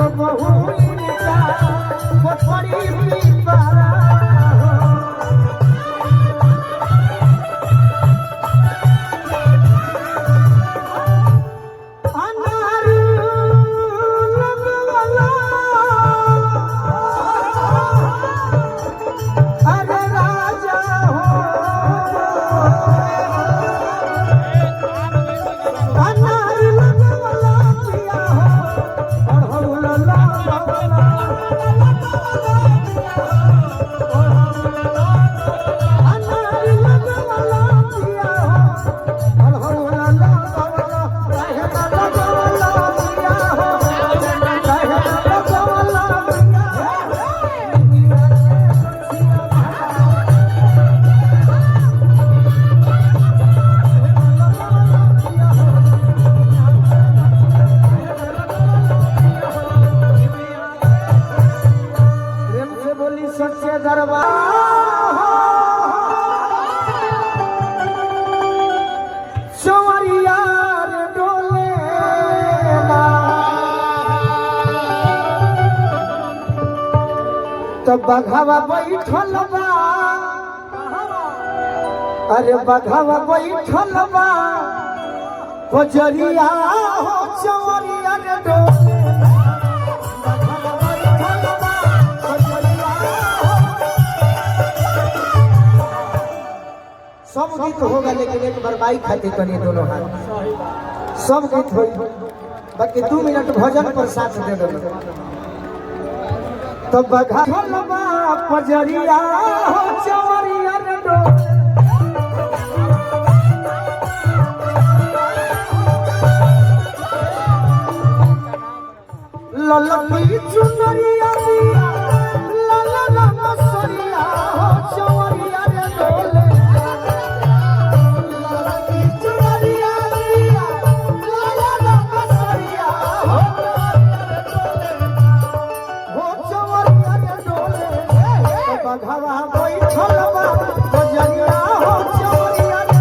को बहु का वो पड़ी पीपरा तो बघावा बैठल बा अरे बघावा बैठल बा बजरिया हो चवरिया रे डोले सब गीत होगा लेकिन एक बार बाई खाती करिए दोनों हाथ सब गीत हो बाकी 2 मिनट भजन पर साथ दे दो तो बघाल बा पजरिया हो चवरिया रे डोले ललकी चुनरिया दिया ललला मसरिया हो चवरिया रे डोले ललकी चुनरिया दिया ललला मसरिया हो चवरिया रे डोले बघावा बैठल बा बजरिया हो चवरिया रे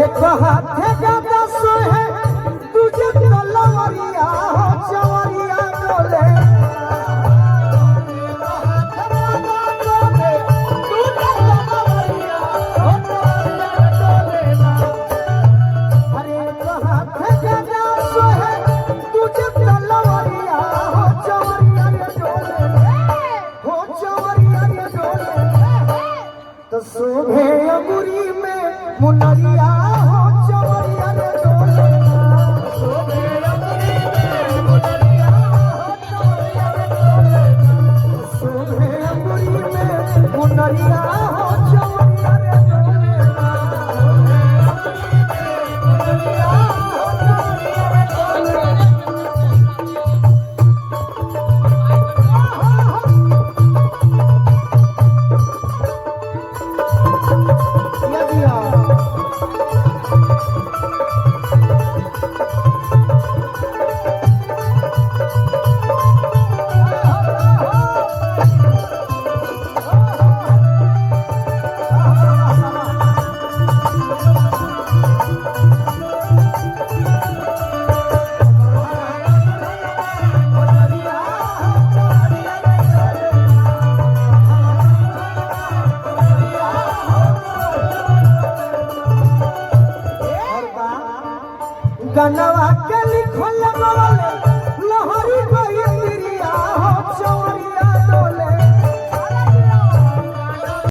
एक हाथ गादा सोहे तुझे तलवरिया हो चवरिया डोले अरे एक हाथ गादा सोहे तुझे तलवरिया हो चवरिया डोले हो चवरिया डोले तो शोभे अमुरी में मुनरिया हो चवरिया रे डोले शोभे अमुरी में मुनरिया हो चवरिया रे डोले शोभे अमुरी में मुनरिया हो चवरिया रे डोले मुनरिया हो चवरिया रे डोले गनवा के लिखल बोले